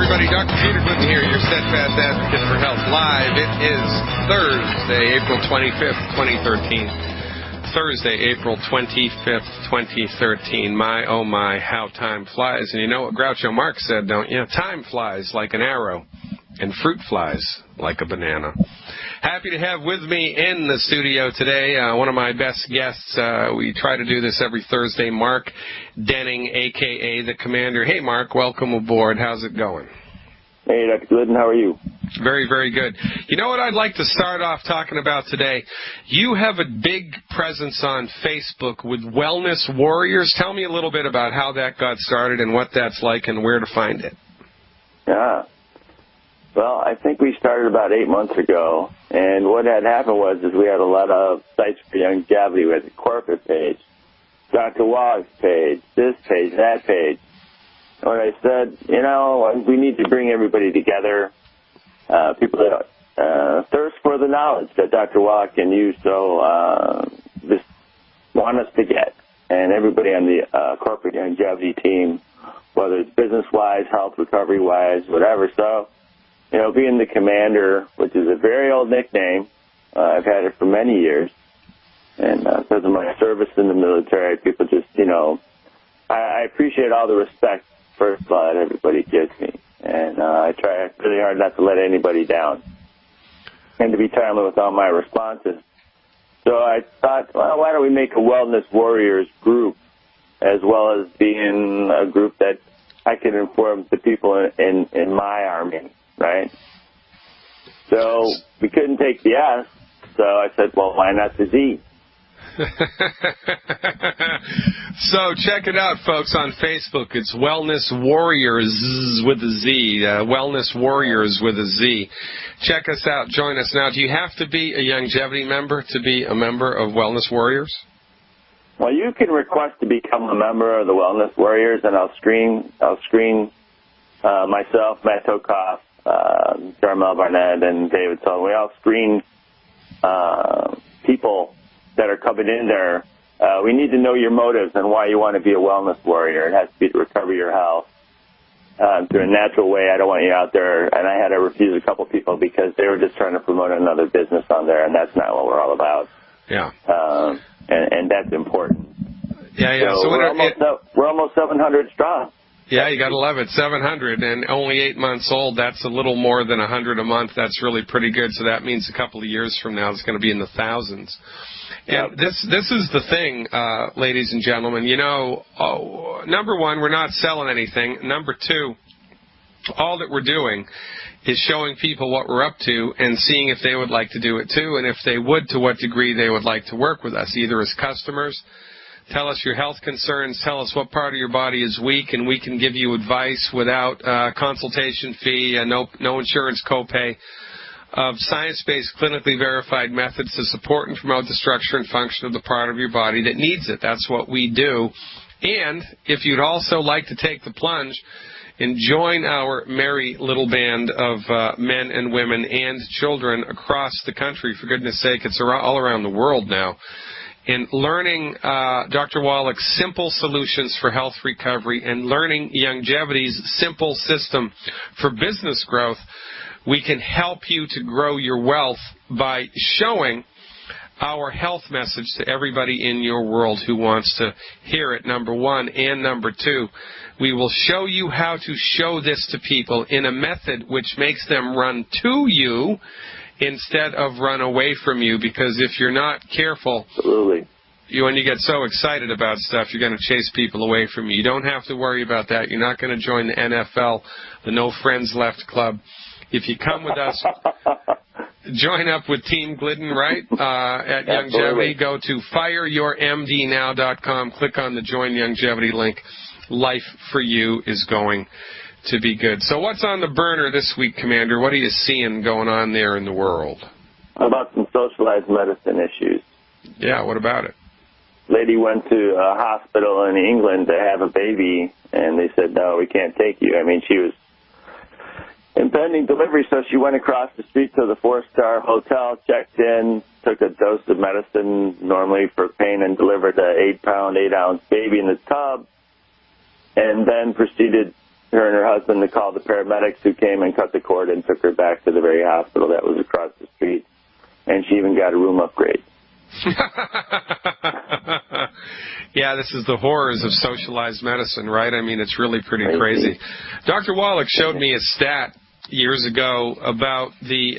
everybody. Dr. Peter Glidden here, your steadfast advocate for health. Live. It is Thursday, April 25th, 2013. Thursday, April 25th, 2013. My, oh my, how time flies. And you know what Groucho Marx said, don't you? Time flies like an arrow, and fruit flies like a banana. Happy to have with me in the studio today one of my best guests. We try to do this every Thursday, Mark Denning, a.k.a. the Commander. Hey, Mark, welcome aboard. How's it going? Hey, Dr. Glidden, how are you? Very, very good. You know what I'd like to start off talking about today? You have a big presence on Facebook with Wellness Warriors. Tell me a little bit about how that got started and what that's like and where to find it. Yeah. Well, I think we started about 8 months ago, and what had happened was we had a lot of sites for longevity. We had the corporate page, Dr. Wallach's page, this page, that page. And when I said, you know, we need to bring everybody together, people that thirst for the knowledge that Dr. Wallach can use, so just want us to get. And everybody on the corporate longevity team, whether it's business-wise, health recovery-wise, whatever. So, you know, being the Commander, which is a very old nickname, I've had it for many years, and because of my service in the military, people just, you know, I appreciate all the respect, first of all, that everybody gives me, and I try really hard not to let anybody down, and to be timely with all my responses. So I thought, well, why don't we make a Wellness Warriors group, as well as being a group that I can inform the people in my army, right? So we couldn't take the S, so I said, well, why not the Z? So check it out, folks, on Facebook. It's Wellness Warriors with a Z. Wellness Warriors with a Z. Check us out. Join us. Now, do you have to be a longevity member to be a member of Wellness Warriors? Well, you can request to become a member of the Wellness Warriors, and I'll screen myself, Matt Tokoff, Jarmel Barnett, and David Sullivan. We all screen people that are coming in there. We need to know your motives and why you want to be a wellness warrior. It has to be to recover your health through a natural way. I don't want you out there. And I had to refuse a couple people because they were just trying to promote another business on there, and that's not what we're all about. Yeah. And that's important. Yeah. So we're almost 700 strong. Yeah, you got to love it. 700 and only 8 months old. That's a little more than 100 a month. That's really pretty good. So that means a couple of years from now it's going to be in the thousands. And this is the thing, ladies and gentlemen. You know, number one, we're not selling anything. Number two, all that we're doing is showing people what we're up to and seeing if they would like to do it too, and if they would, to what degree they would like to work with us, either as customers. Tell us your health concerns. Tell us what part of your body is weak, and we can give you advice without consultation fee, no insurance copay, of science-based, clinically verified methods to support and promote the structure and function of the part of your body that needs it. That's what we do. And if you'd also like to take the plunge and join our merry little band of men and women and children across the country, for goodness sake, it's all around the world now, in learning Dr. Wallach's simple solutions for health recovery and learning Longevity's simple system for business growth, we can help you to grow your wealth by showing our health message to everybody in your world who wants to hear it, number one. And number two, we will show you how to show this to people in a method which makes them run to you instead of run away from you, because if you're not careful, absolutely, when you get so excited about stuff, you're going to chase people away from you. You don't have to worry about that. You're not going to join the NFL, the No Friends Left Club. If you come with us, join up with Team Glidden, right, at Longevity. Go to fireyourmdnow.com. Click on the Join Longevity link. Life for you is going to be good. So what's on the burner this week, Commander? What are you seeing going on there in the world? How about some socialized medicine issues? Yeah, what about it? Lady went to a hospital in England to have a baby, and they said, no, we can't take you. I mean, she was impending delivery, so she went across the street to the 4-star hotel, checked in, took a dose of medicine normally for pain, and delivered an 8-pound, 8-ounce baby in the tub, and then proceeded her and her husband to call the paramedics, who came and cut the cord and took her back to the very hospital that was across the street. And she even got a room upgrade. Yeah, this is the horrors of socialized medicine, right? I mean, it's really pretty crazy. Dr. Wallach showed me a stat years ago about the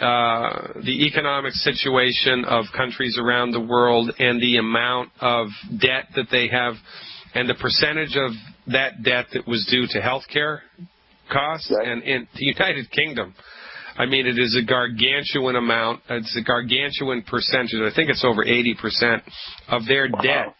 economic situation of countries around the world and the amount of debt that they have and the percentage of that debt that was due to health care costs. Right. And in the United Kingdom, I mean, it is a gargantuan amount. It's a gargantuan percentage. I think it's over 80% of their debt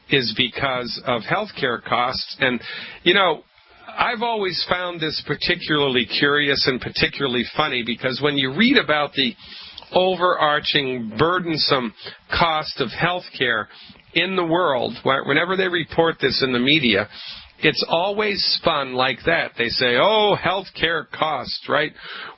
is because of health care costs. And, you know, I've always found this particularly curious and particularly funny because when you read about the overarching, burdensome cost of health care in the world, whenever they report this in the media, it's always spun like that. They say, oh, health care costs, right?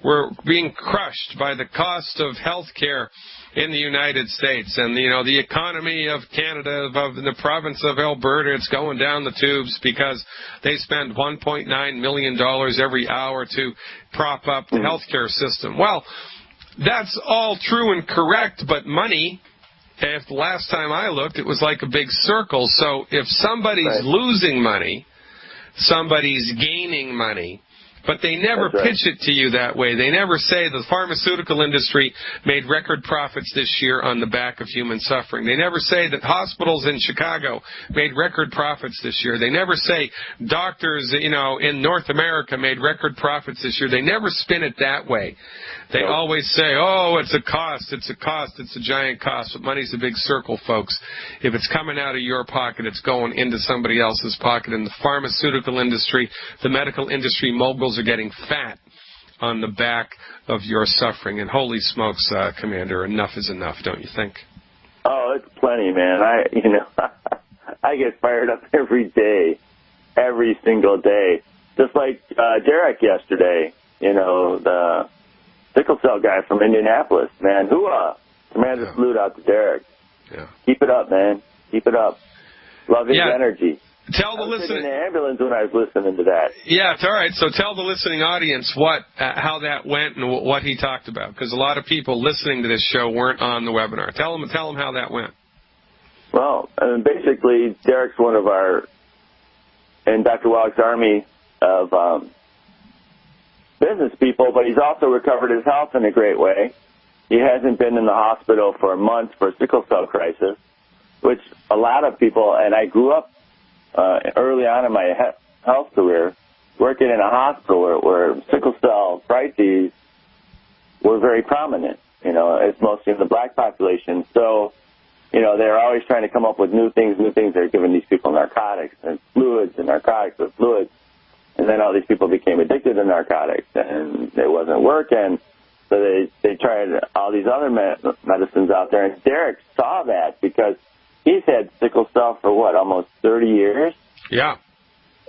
We're being crushed by the cost of health care in the United States. And, you know, the economy of Canada, of the province of Alberta, it's going down the tubes because they spend $1.9 million every hour to prop up the health care system. Well, that's all true and correct, but money, if the last time I looked, it was like a big circle. So if somebody's losing money, somebody's gaining money, but they never pitch it to you that way. They never say the pharmaceutical industry made record profits this year on the back of human suffering. They never say that hospitals in Chicago made record profits this year. They never say doctors, you know, in North America made record profits this year. They never spin it that way. They always say, oh, it's a cost, it's a giant cost. But money's a big circle, folks. If it's coming out of your pocket, it's going into somebody else's pocket. In the pharmaceutical industry, the medical industry moguls are getting fat on the back of your suffering. And holy smokes, Commander, enough is enough, don't you think? Oh, it's plenty, man. I get fired up every day, every single day. Just like Derek yesterday, you know, the sickle cell guy from Indianapolis, man. Commander salute out to Derek. Yeah. Keep it up, man. Keep it up. Love his energy. Tell the listening. In the ambulance when I was listening to that. Yeah, it's all right. So tell the listening audience how that went and what he talked about, because a lot of people listening to this show weren't on the webinar. Tell them how that went. Well, basically, Derek's one of in Dr. Wallach's army of business people, but he's also recovered his health in a great way. He hasn't been in the hospital for months for a sickle cell crisis, which a lot of people, and I grew up early on in my health career working in a hospital where sickle cell crises were very prominent. You know, it's mostly in the black population. So, you know, they're always trying to come up with new things. They're giving these people narcotics and fluids and narcotics with fluids. And then all these people became addicted to narcotics, and it wasn't working. So they tried all these other medicines out there. And Derek saw that because he's had sickle cell for, almost 30 years? Yeah.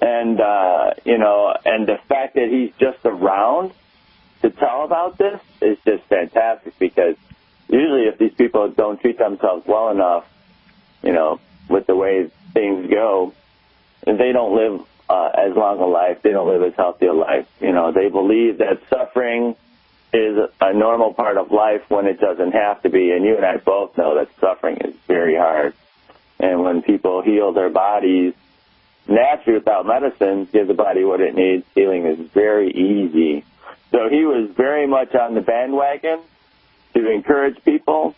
And, you know, and the fact that he's just around to tell about this is just fantastic, because usually if these people don't treat themselves well enough, you know, with the way things go, and they don't live as long a life, they don't live as healthy a life. You know, they believe that suffering is a normal part of life when it doesn't have to be. And you and I both know that suffering is very hard. And when people heal their bodies naturally without medicine, give the body what it needs, healing is very easy. So he was very much on the bandwagon to encourage people.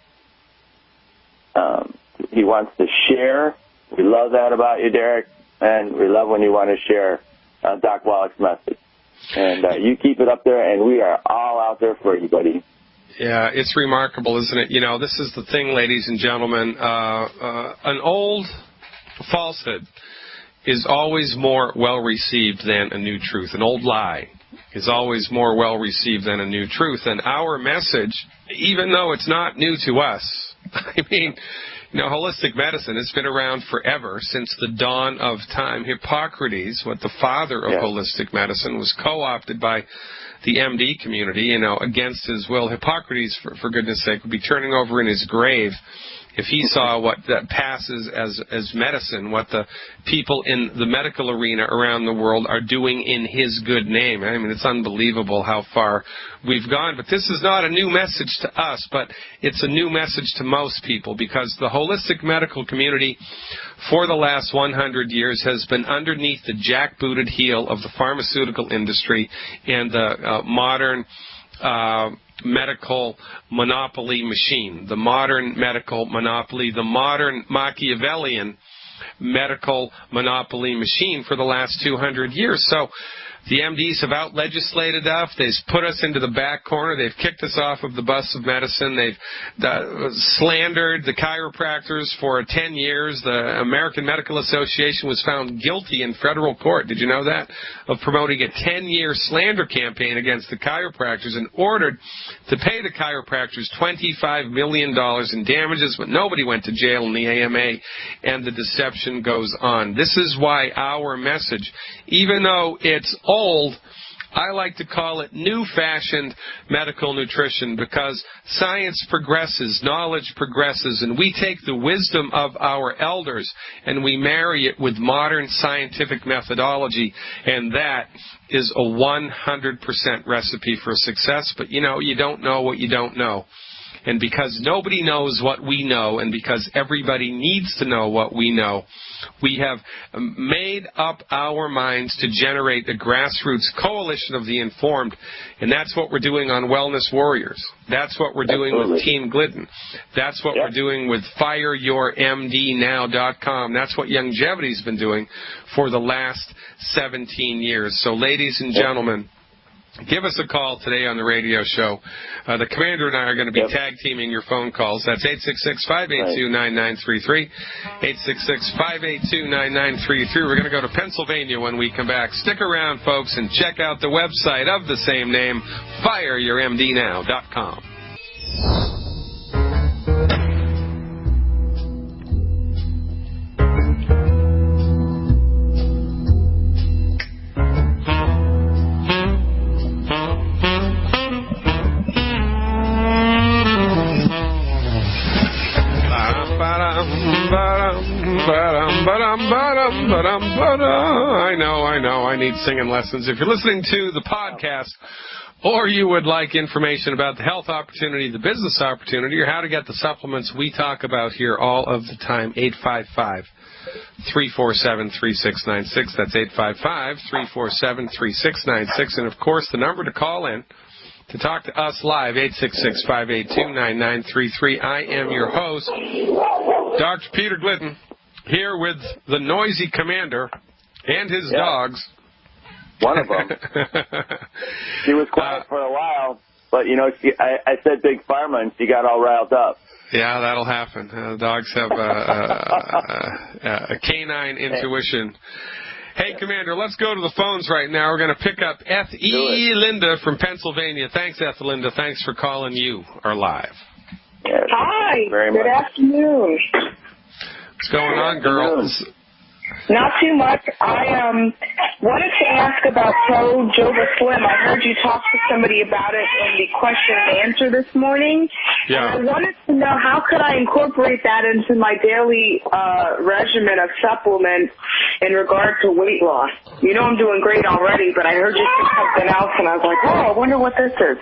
He wants to share. We love that about you, Derek. And we love when you want to share Doc Wallach's message. And you keep it up there, and we are all out there for you, buddy. Yeah, it's remarkable, isn't it? You know, this is the thing, ladies and gentlemen. An old falsehood is always more well-received than a new truth. An old lie is always more well-received than a new truth. And our message, even though it's not new to us, I mean, you know, holistic medicine has been around forever, since the dawn of time. Hippocrates, the father of holistic medicine, was co-opted by the MD community, you know, against his will. Hippocrates, for goodness sake, would be turning over in his grave if he saw what that passes as medicine, what the people in the medical arena around the world are doing in his good name. I mean, it's unbelievable how far we've gone. But this is not a new message to us, but it's a new message to most people, because the holistic medical community for the last 100 years has been underneath the jackbooted heel of the pharmaceutical industry and the modern medical monopoly machine, the modern medical monopoly, the modern Machiavellian medical monopoly machine for the last 200 years. So the MDs have out-legislated us. They've put us into the back corner. They've kicked us off of the bus of medicine. They've slandered the chiropractors for 10 years. The American Medical Association was found guilty in federal court, did you know that, of promoting a 10-year slander campaign against the chiropractors and ordered to pay the chiropractors $25 million in damages, but nobody went to jail in the AMA, and the deception goes on. This is why our message, even though it's old, I like to call it new-fashioned medical nutrition, because science progresses, knowledge progresses, and we take the wisdom of our elders and we marry it with modern scientific methodology, and that is a 100% recipe for success. But, you don't know what you don't know. And because nobody knows what we know, and because everybody needs to know what we know, we have made up our minds to generate a grassroots coalition of the informed, and that's what we're doing on Wellness Warriors. That's what we're doing with Team Glidden. That's what we're doing with FireYourMDNow.com. That's what Youngevity's been doing for the last 17 years. So, ladies and gentlemen, give us a call today on the radio show. The commander and I are going to be tag-teaming your phone calls. That's 866-582-9933, 866-582-9933. We're going to go to Pennsylvania when we come back. Stick around, folks, and check out the website of the same name, FireYourMDNow.com. I know. I need singing lessons. If you're listening to the podcast, or you would like information about the health opportunity, the business opportunity, or how to get the supplements we talk about here all of the time, 855-347-3696. That's 855-347-3696. And, of course, the number to call in to talk to us live, 866-582-9933. I am your host, Dr. Peter Glidden, here with the noisy commander and his dogs. One of them. She was quiet for a while, but, I said Big Pharma, and she got all riled up. Yeah, that'll happen. Dogs have a canine intuition. Hey, Commander, let's go to the phones right now. We're going to pick up Linda from Pennsylvania. Thanks, Linda. Thanks for calling. You are live. Yes, hi. Very Good much. afternoon. What's going on, girls? Not too much. I wanted to ask about Pro Jova Slim. I heard you talk to somebody about it in the question and answer this morning. Yeah. And I wanted to know, how could I incorporate that into my daily regimen of supplements in regard to weight loss? I'm doing great already, but I heard you say something else, and I was like, I wonder what this is.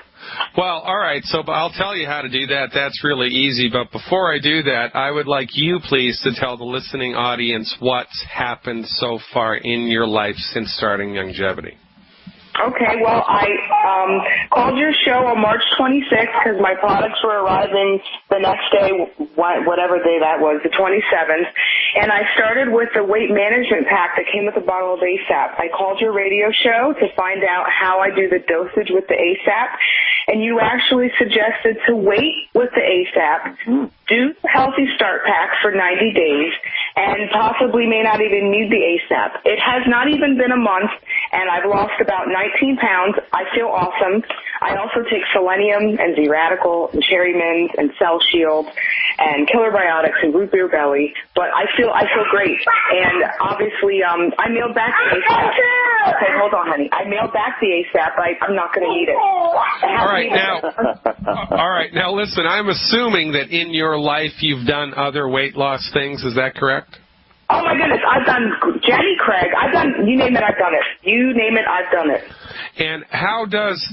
Well, all right, so I'll tell you how to do that. That's really easy. But before I do that, I would like you, please, to tell the listening audience what's happened so far in your life since starting Youngevity. Okay, well, I called your show on March 26th because my products were arriving the next day, whatever day that was, the 27th, and I started with the weight management pack that came with a bottle of ASAP. I called your radio show to find out how I do the dosage with the ASAP, and you actually suggested to wait with the ASAP, do the Healthy Start Pack for 90 days, and possibly may not even need the ASAP. It has not even been a month, and I've lost about 19 pounds. I feel awesome. I also take selenium and Z-Radical and Cherry Mint and Cell Shield and Killer Biotics and Root Beer Belly, but I feel great. And obviously, I mailed back the ASAP. Okay, hold on, honey. I mailed back the ASAP. I'm not going to eat it. All right, now listen, I'm assuming that in your life you've done other weight loss things. Is that correct? Oh, my goodness. I've done Jenny Craig. You name it, I've done it. You name it, I've done it. And how does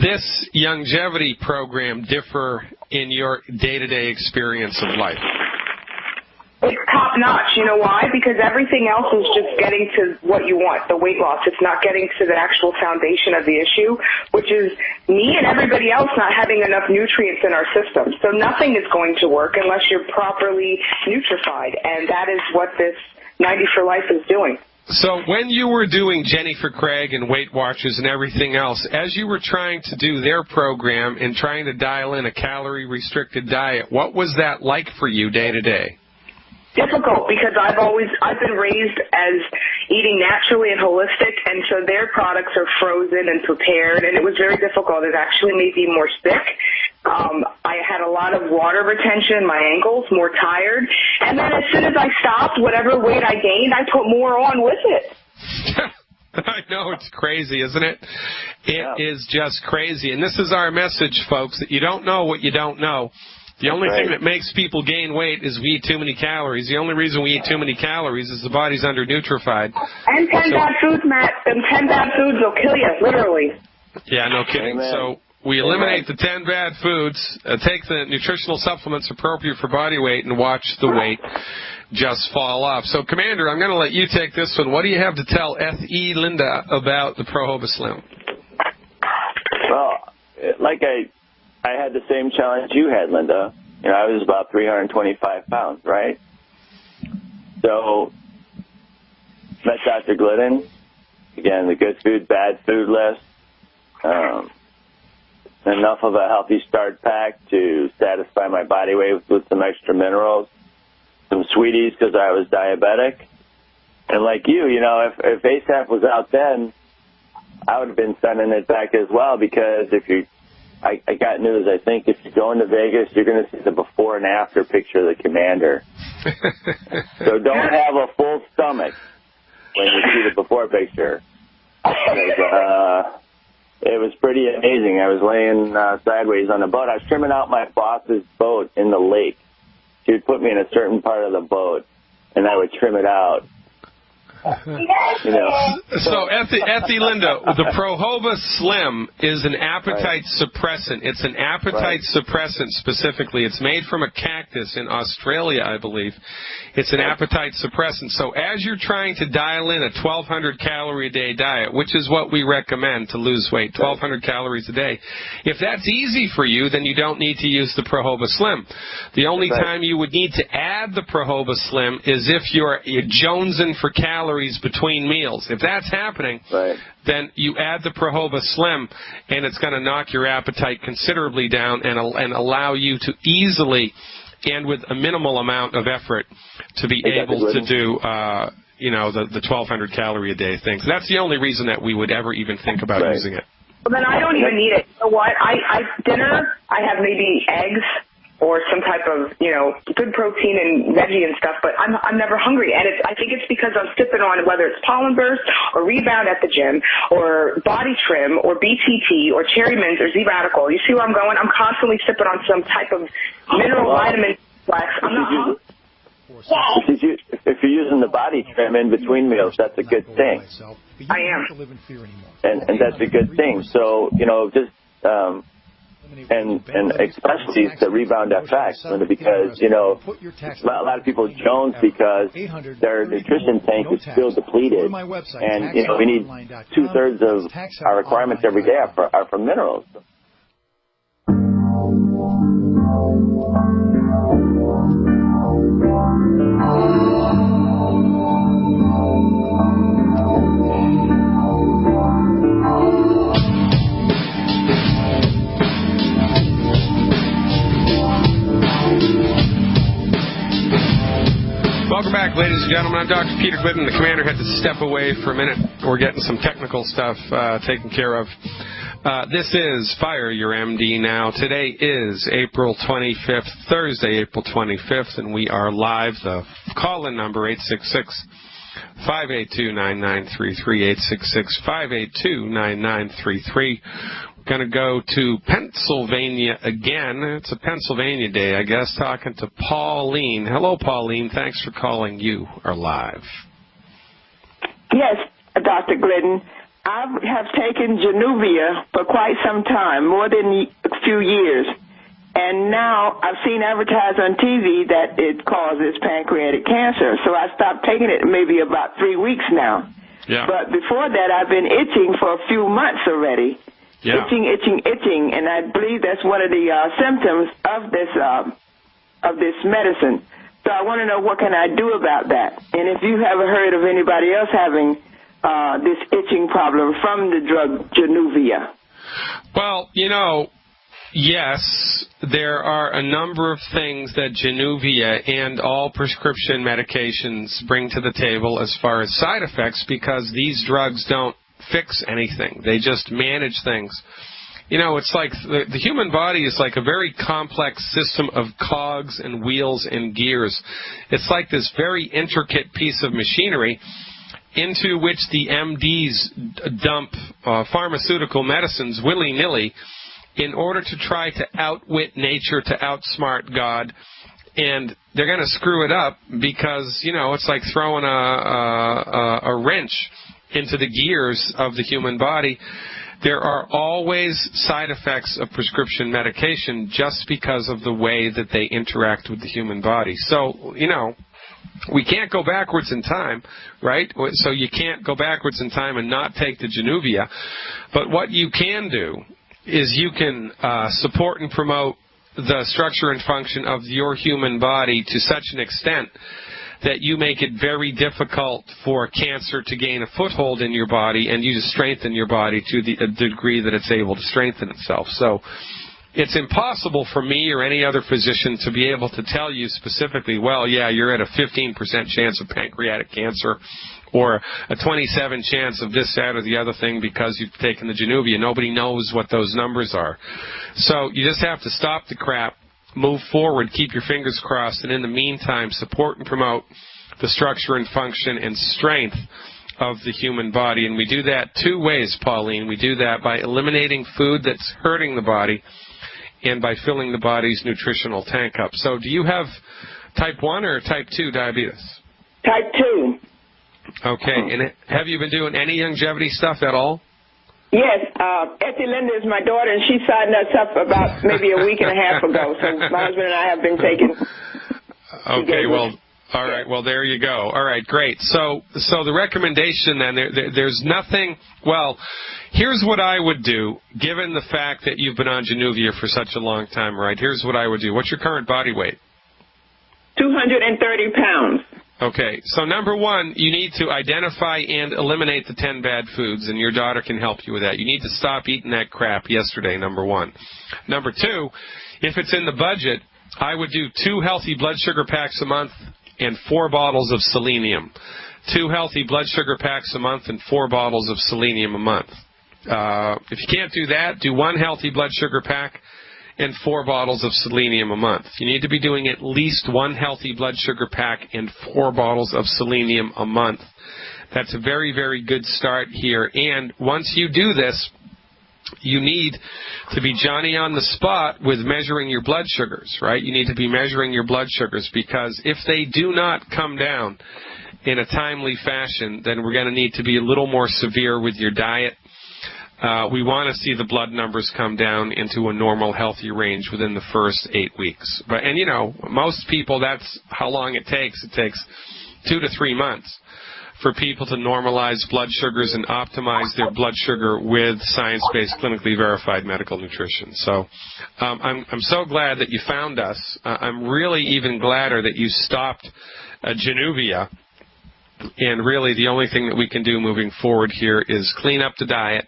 this longevity program differ in your day-to-day experience of life? It's top-notch. You know why? Because everything else is just getting to what you want, the weight loss. It's not getting to the actual foundation of the issue, which is me and everybody else not having enough nutrients in our system. So nothing is going to work unless you're properly nutrified, and that is what this 90 for Life is doing. So when you were doing Jennifer Craig and Weight Watchers and everything else, as you were trying to do their program and trying to dial in a calorie-restricted diet, what was that like for you day to day? Difficult, because I've been raised as eating naturally and holistic, and so their products are frozen and prepared, and it was very difficult. It actually made me more sick. I had a lot of water retention in my ankles, more tired, and then as soon as I stopped, whatever weight I gained, I put more on with it. I know, it's crazy, isn't it? It is just crazy, and this is our message, folks, that you don't know what you don't know. The only thing that makes people gain weight is we eat too many calories. The only reason we eat too many calories is the body's under-nutrified. And 10 bad foods, Matt. Them 10 bad foods will kill you, literally. Yeah, no kidding. Amen. So we eliminate the 10 bad foods, take the nutritional supplements appropriate for body weight, and watch the weight just fall off. So, Commander, I'm going to let you take this one. What do you have to tell F.E. Linda about the Pro-Hoba Slim? Well, like I had the same challenge you had, Linda. You know, I was about 325 pounds, right? So, met Dr. Glidden. Again, the good food, bad food list. Enough of a healthy start pack to satisfy my body weight with some extra minerals. Some sweeties because I was diabetic. And like you know, if ASAP was out then, I would have been sending it back as well, because I got news. I think if you go into Vegas, you're going to see the before and after picture of the Commander. So don't have a full stomach when you see the before picture. It was pretty amazing. I was laying sideways on the boat. I was trimming out my boss's boat in the lake. She would put me in a certain part of the boat, and I would trim it out. You know. So, Effie Linda, the Pro-Hoba Slim is an appetite suppressant. It's an appetite suppressant specifically. It's made from a cactus in Australia, I believe. It's an appetite suppressant. So as you're trying to dial in a 1,200 calorie a day diet, which is what we recommend to lose weight, 1,200 calories a day, if that's easy for you, then you don't need to use the Pro-Hoba Slim. The only time you would need to add the Pro-Hoba Slim is if you're jonesing for calories between meals. If that's happening, then you add the Pro-Hoba Slim, and it's going to knock your appetite considerably down and allow you to easily and with a minimal amount of effort to be able to do you know, the 1,200 calorie a day thing. So that's the only reason that we would ever even think about using it. Well, then I don't even need it. You know what? Dinner, I have maybe eggs or some type of, you know, good protein and veggie and stuff, but I'm never hungry. And I think it's because I'm sipping on, whether it's Pollen Burst or Rebound at the gym or Body Trim or BTT or Cherry Mints or Z-Radical. You see where I'm going? I'm constantly sipping on some type of mineral vitamin complex. I'm not hungry. If you're using the Body Trim in between meals, that's a good thing. I am. And that's a good thing. So, you know, just and especially the Rebound FX, because, you know, a lot of people jones because their nutrition tank is still depleted, and, you know, we need 2/3 of our requirements every day are for minerals. Welcome back, ladies and gentlemen. I'm Dr. Peter Glidden. The Commander had to step away for a minute. We're getting some technical stuff taken care of. This is Fire Your MD Now. Today is April 25th, Thursday, April 25th, and we are live. The call-in number, 866 582-9933, 866-582-9933. We're going to go to Pennsylvania again. It's a Pennsylvania day, I guess, talking to Pauline. Hello, Pauline. Thanks for calling. You are live. Yes, Dr. Glidden. I have taken Januvia for quite some time, more than a few years. And now I've seen advertised on TV that it causes pancreatic cancer. So I stopped taking it maybe about 3 weeks now. Yeah. But before that, I've been itching for a few months already. Yeah. Itching. And I believe that's one of the symptoms of this medicine. So I want to know, what can I do about that? And if you haven't heard of anybody else having this itching problem from the drug Januvia. Well, yes, there are a number of things that Januvia and all prescription medications bring to the table as far as side effects, because these drugs don't fix anything. They just manage things. It's like the human body is like a very complex system of cogs and wheels and gears. It's like this very intricate piece of machinery into which the MDs dump pharmaceutical medicines willy-nilly in order to try to outwit nature, to outsmart God. And they're going to screw it up because, it's like throwing a wrench into the gears of the human body. There are always side effects of prescription medication just because of the way that they interact with the human body. So, we can't go backwards in time, right? So you can't go backwards in time and not take the Januvia. But what you can do is you can support and promote the structure and function of your human body to such an extent that you make it very difficult for cancer to gain a foothold in your body, and you just strengthen your body to the degree that it's able to strengthen itself. So it's impossible for me or any other physician to be able to tell you specifically, well, yeah, you're at a 15% chance of pancreatic cancer or a 27% chance of this, that, or the other thing because you've taken the Januvia. Nobody knows what those numbers are. So you just have to stop the crap, move forward, keep your fingers crossed, and in the meantime, support and promote the structure and function and strength of the human body. And we do that two ways, Pauline. We do that by eliminating food that's hurting the body and by filling the body's nutritional tank up. So do you have type 1 or type 2 diabetes? Type 2. Okay. And have you been doing any longevity stuff at all? Yes. Etty Linda is my daughter, and she signed us up about maybe a week and a half ago. So my husband and I have been taking. Okay. Well, all right. Well, there you go. All right. Great. So the recommendation then, there's nothing. Well, here's what I would do, given the fact that you've been on Januvia for such a long time, right? Here's what I would do. What's your current body weight? 230 pounds. Okay, so number one, you need to identify and eliminate the 10 bad foods, and your daughter can help you with that. You need to stop eating that crap yesterday, number one. Number two, if it's in the budget, I would do 2 healthy blood sugar packs a month and 4 bottles of selenium. 2 healthy blood sugar packs a month and 4 bottles of selenium a month. If you can't do that, do 1 healthy blood sugar pack and 4 bottles of selenium a month. You need to be doing at least 1 healthy blood sugar pack and 4 bottles of selenium a month. That's a very, very good start here. And once you do this, you need to be Johnny on the spot with measuring your blood sugars, right? You need to be measuring your blood sugars, because if they do not come down in a timely fashion, then we're going to need to be a little more severe with your diet. We want to see the blood numbers come down into a normal, healthy range within the first 8 weeks. And, you know, most people, that's how long it takes. It takes 2 to 3 months for people to normalize blood sugars and optimize their blood sugar with science-based, clinically verified medical nutrition. So I'm so glad that you found us. I'm really even gladder that you stopped Januvia. And really the only thing that we can do moving forward here is clean up the diet,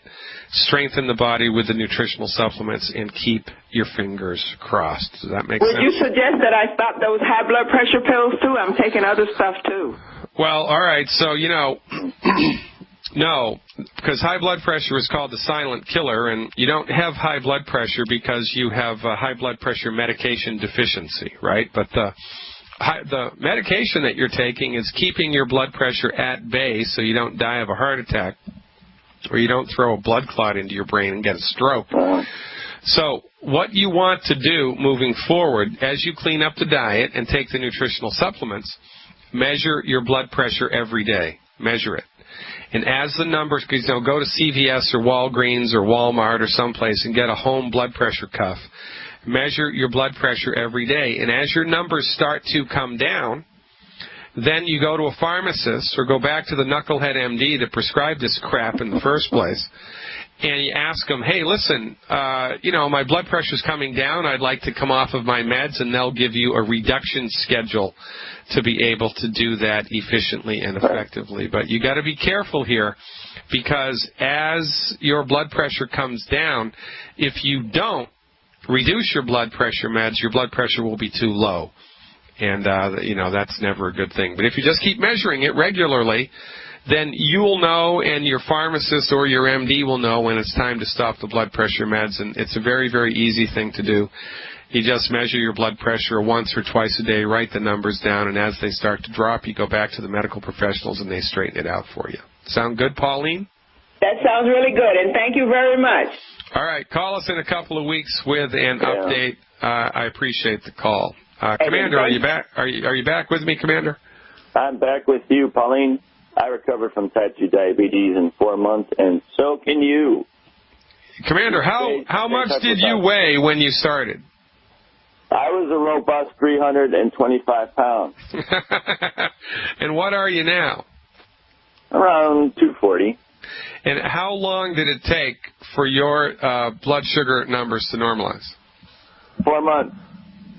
strengthen the body with the nutritional supplements, and keep your fingers crossed. Does that make sense? Would you suggest that I stop those high blood pressure pills too? I'm taking other stuff too. Well, all right. So, you know, no, because high blood pressure is called the silent killer, and you don't have high blood pressure because you have high blood pressure medication deficiency, right? But the medication that you're taking is keeping your blood pressure at bay so you don't die of a heart attack or you don't throw a blood clot into your brain and get a stroke. So what you want to do moving forward, as you clean up the diet and take the nutritional supplements, measure your blood pressure every day. Measure it. And as the numbers, because go to CVS or Walgreens or Walmart or someplace and get a home blood pressure cuff. Measure your blood pressure every day. And as your numbers start to come down, then you go to a pharmacist or go back to the knucklehead MD that prescribed this crap in the first place. And you ask them, hey, listen, my blood pressure's coming down. I'd like to come off of my meds, and they'll give you a reduction schedule to be able to do that efficiently and effectively. But you got to be careful here because as your blood pressure comes down, if you don't reduce your blood pressure meds, your blood pressure will be too low. And, that's never a good thing. But if you just keep measuring it regularly, then you'll know and your pharmacist or your MD will know when it's time to stop the blood pressure meds. And it's a very, very easy thing to do. You just measure your blood pressure once or twice a day, write the numbers down, and as they start to drop, you go back to the medical professionals and they straighten it out for you. Sound good, Pauline? That sounds really good, and thank you very much. All right, call us in a couple of weeks with an update. I appreciate the call. Commander, are you back? Are you back with me, Commander? I'm back with you, Pauline. I recovered from type 2 diabetes in 4 months, and so can you. Commander, how much did you weigh when you started? I was a robust 325 pounds. And what are you now? Around 240. And how long did it take for your blood sugar numbers to normalize? 4 months.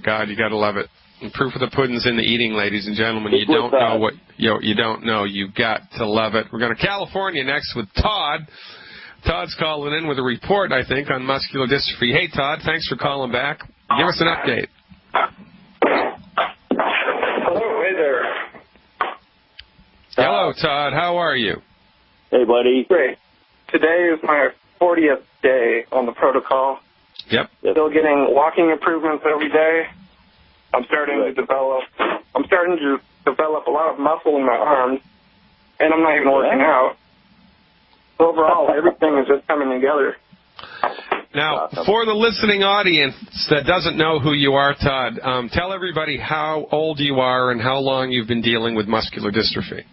God, you got to love it. And proof of the pudding's in the eating, ladies and gentlemen. You don't know what you don't know. You got to love it. We're going to California next with Todd. Todd's calling in with a report, I think, on muscular dystrophy. Hey, Todd, thanks for calling back. Give us an update. Hello, hey there. Hello, Todd. How are you? Hey, buddy. Great. Today is my 40th day on the protocol. Yep. Still getting walking improvements every day. I'm starting to develop a lot of muscle in my arms, and I'm not even working out. Overall, everything is just coming together. Now, for the listening audience that doesn't know who you are, Todd, tell everybody how old you are and how long you've been dealing with muscular dystrophy.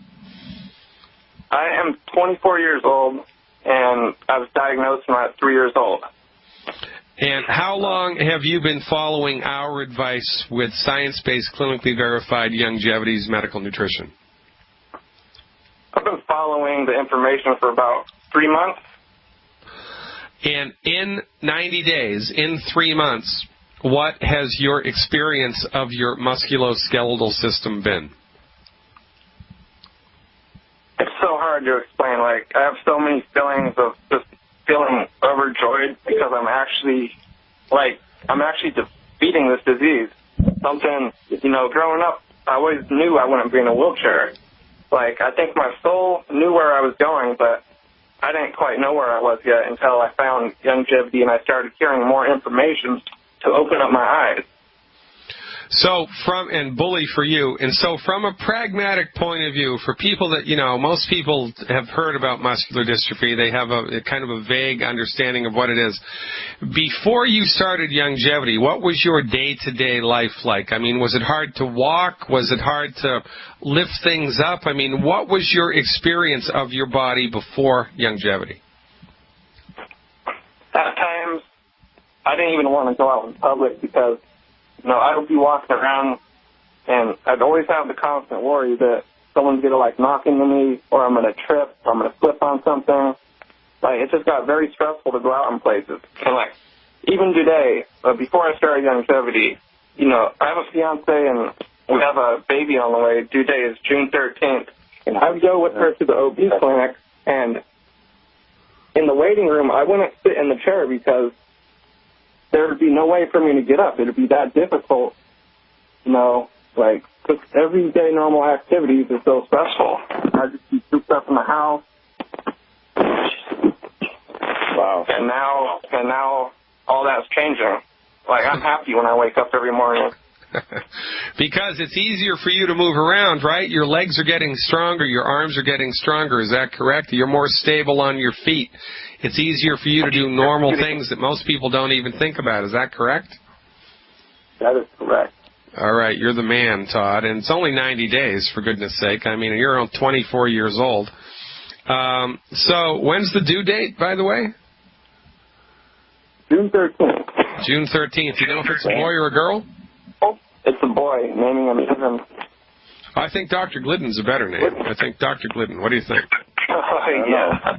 I am 24 years old, and I was diagnosed when I was 3 years old. And how long have you been following our advice with science-based, clinically verified Youngevity's medical nutrition? I've been following the information for about 3 months. And in 90 days, in 3 months, what has your experience of your musculoskeletal system been? It's so hard to explain. Like, I have so many feelings of just feeling overjoyed because I'm actually defeating this disease. Something, growing up, I always knew I wouldn't be in a wheelchair. Like, I think my soul knew where I was going, but I didn't quite know where I was yet until I found Youngevity and I started hearing more information to open up my eyes. So and bully for you, and so from a pragmatic point of view, for people that, most people have heard about muscular dystrophy, they have a kind of a vague understanding of what it is. Before you started Youngevity, what was your day-to-day life like? I mean, was it hard to walk? Was it hard to lift things up? I mean, what was your experience of your body before Youngevity? At times, I didn't even want to go out in public because I would be walking around, and I'd always have the constant worry that someone's going to, knock into me, or I'm going to trip, or I'm going to slip on something. It just got very stressful to go out in places. And, even today, before I started Youngevity, I have a fiance, and we have a baby on the way. Due date is June 13th. And I would go with her to the OB clinic, and in the waiting room, I wouldn't sit in the chair because there would be no way for me to get up. It would be that difficult, just everyday normal activities are so stressful. I'd just be cooped up in the house. Wow. And now all that's changing. I'm happy when I wake up every morning. Because it's easier for you to move around, right? Your legs are getting stronger, your arms are getting stronger. Is that correct? You're more stable on your feet. It's easier for you to do normal things that most people don't even think about. Is that correct? That is correct. All right, you're the man, Todd. And it's only 90 days, for goodness sake. I mean, you're only 24 years old. So when's the due date, by the way? June 13th. June 13th. You know if it's a boy or a girl? Oh, it's a boy. Naming him Evan. I think Dr. Glidden's a better name. I think Dr. Glidden. What do you think? Oh, yeah.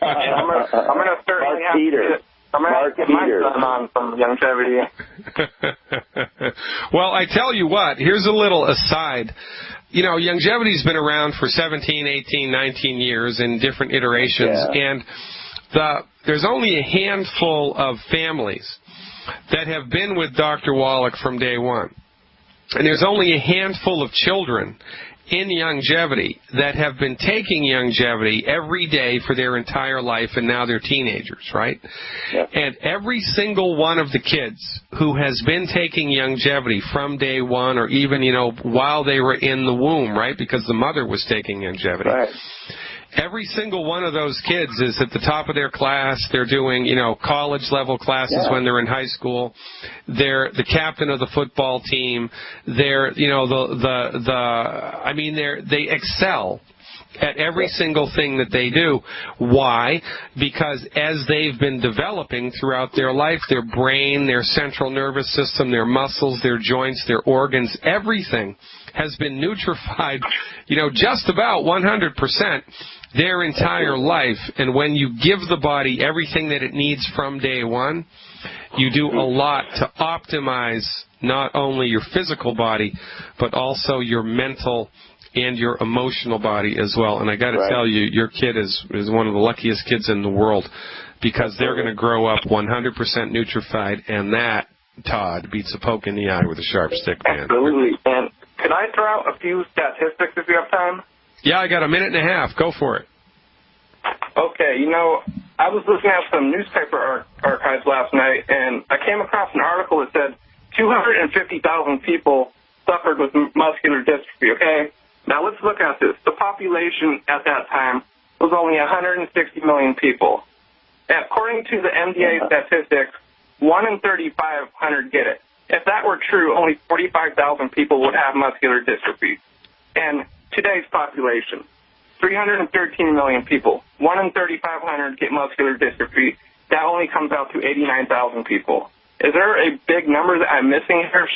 I'm gonna certainly have to. I'm going to get my son on from longevity. Well, I tell you what, here's a little aside. You know, longevity's been around for 17, 18, 19 years in different iterations, and there's only a handful of families that have been with Dr. Wallach from day one. And there's only a handful of children in longevity that have been taking longevity every day for their entire life, and now they're teenagers, right? Yep. And every single one of the kids who has been taking longevity from day one, or even, you know, while they were in the womb, right, because the mother was taking longevity. Right. Every single one of those kids is at the top of their class. They're doing, you know, college-level classes when they're in high school. They're the captain of the football team. They're, you know, they excel at every single thing that they do. Why? Because as they've been developing throughout their life, their brain, their central nervous system, their muscles, their joints, their organs, everything has been nutrified, you know, just about 100% their entire life. And when you give the body everything that it needs from day one, you do a lot to optimize not only your physical body, but also your mental and your emotional body as well. And I got to tell you, your kid is one of the luckiest kids in the world, because they're going to grow up 100% nutrified, and that, Todd, beats a poke in the eye with a sharp stick, man. Absolutely. And could I throw out a few statistics if you have time? Yeah, I got a minute and a half. Go for it. Okay, you know, I was looking at some newspaper archives last night, and I came across an article that said 250,000 people suffered with muscular dystrophy, okay? Now let's look at this. The population at that time was only 160 million people. According to the MDA statistics, 1 in 3,500 get it. If that were true, only 45,000 people would have muscular dystrophy. And today's population, 313 million people. 1 in 3,500 get muscular dystrophy. That only comes out to 89,000 people. Is there a big number that I'm missing here?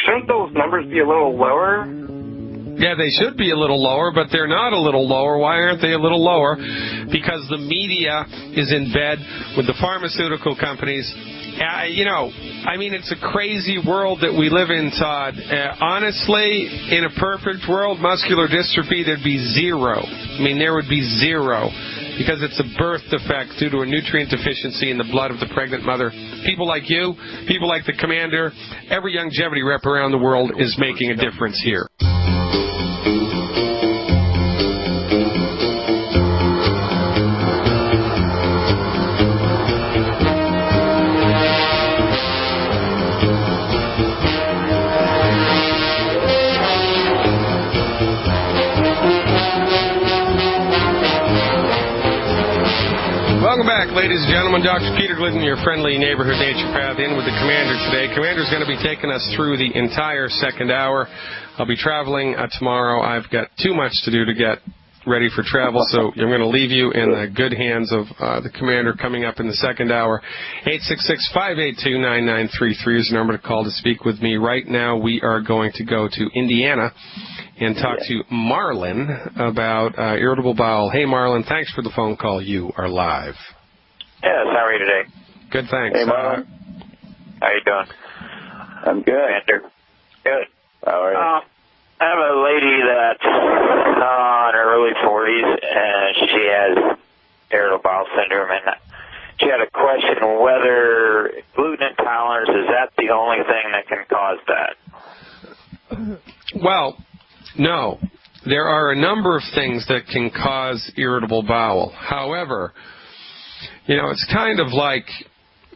Shouldn't those numbers be a little lower? Yeah, they should be a little lower, but they're not a little lower. Why aren't they a little lower? Because the media is in bed with the pharmaceutical companies. You know, I mean, it's a crazy world that we live in, Todd. Honestly, in a perfect world, muscular dystrophy, there'd be zero. I mean, there would be zero, because it's a birth defect due to a nutrient deficiency in the blood of the pregnant mother. People like you, people like the Commander, every longevity rep around the world is making a difference here. Welcome back, ladies and gentlemen. Dr. Peter Glidden, your friendly neighborhood naturopath, in with the Commander today. Commander's going to be taking us through the entire second hour. I'll be traveling tomorrow. I've got too much to do to get ready for travel, so I'm going to leave you in the good hands of the Commander coming up in the second hour. 866-582-9933 is the number to call to speak with me. Right now, we are going to go to Indiana and talk to Marlon about irritable bowel. Hey, Marlon, thanks for the phone call. You are live. Yes, how are you today? Good, thanks. Hey, Marlon. How you doing? I'm good. Commander. Good. How are you? I have a lady that's in her early 40s, and she has irritable bowel syndrome, and she had a question whether gluten intolerance, is that the only thing that can cause that? Well, no. There are a number of things that can cause irritable bowel. However, you know, it's kind of like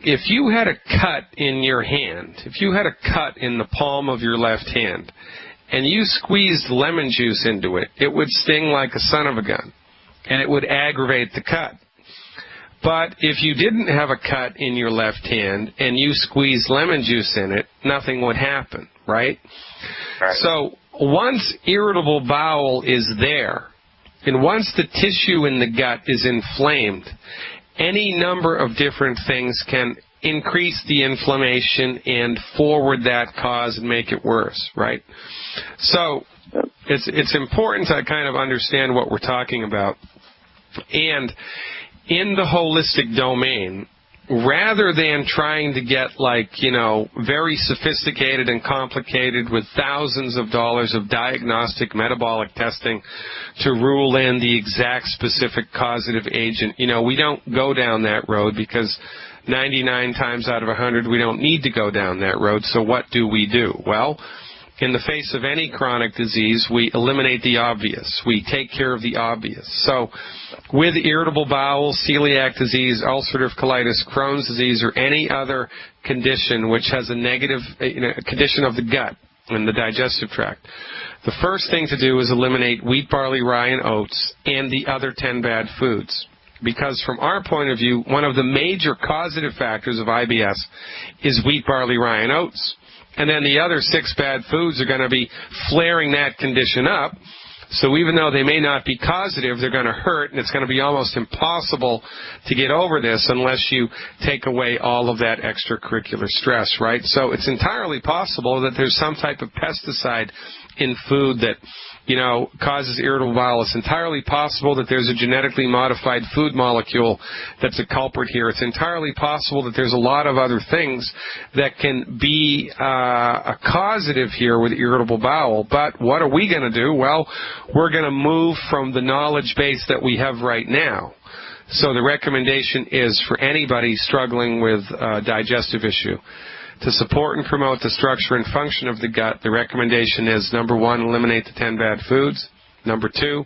if you had a cut in your hand, if you had a cut in the palm of your left hand, and you squeezed lemon juice into it, it would sting like a son of a gun, and it would aggravate the cut. But if you didn't have a cut in your left hand and you squeezed lemon juice in it, nothing would happen, right? Right. So once irritable bowel is there, and once the tissue in the gut is inflamed, any number of different things can increase the inflammation and forward that cause and make it worse, right? So it's important to kind of understand what we're talking about. And in the holistic domain, rather than trying to get very sophisticated and complicated with thousands of dollars of diagnostic metabolic testing to rule in the exact specific causative agent, we don't go down that road because 99 times out of 100 we don't need to go down that road. So what do? Well, in the face of any chronic disease, we eliminate the obvious. We take care of the obvious. So with irritable bowel, celiac disease, ulcerative colitis, Crohn's disease, or any other condition which has a negative condition of the gut and the digestive tract, the first thing to do is eliminate wheat, barley, rye, and oats and the other 10 bad foods. Because from our point of view, one of the major causative factors of IBS is wheat, barley, rye, and oats. And then the other 6 bad foods are going to be flaring that condition up. So even though they may not be causative, they're going to hurt, and it's going to be almost impossible to get over this unless you take away all of that extracurricular stress, right? So it's entirely possible that there's some type of pesticide in food that causes irritable bowel. It's entirely possible that there's a genetically modified food molecule that's a culprit here. It's entirely possible that there's a lot of other things that can be a causative here with irritable bowel. But what are we going to do? Well, we're going to move from the knowledge base that we have right now. So the recommendation is for anybody struggling with a digestive issue, to support and promote the structure and function of the gut, the recommendation is, number 1, eliminate the 10 bad foods. Number 2,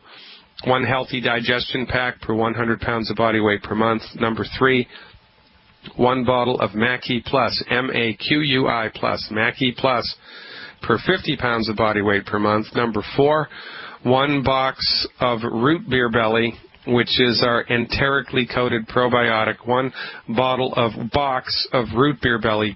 1 healthy digestion pack per 100 pounds of body weight per month. Number 3, 1 bottle of Maquis Plus, M-A-Q-U-I Plus, Maquis Plus per 50 pounds of body weight per month. Number 4, 1 box of root beer belly, which is our enterically coated probiotic, 1 box of root beer belly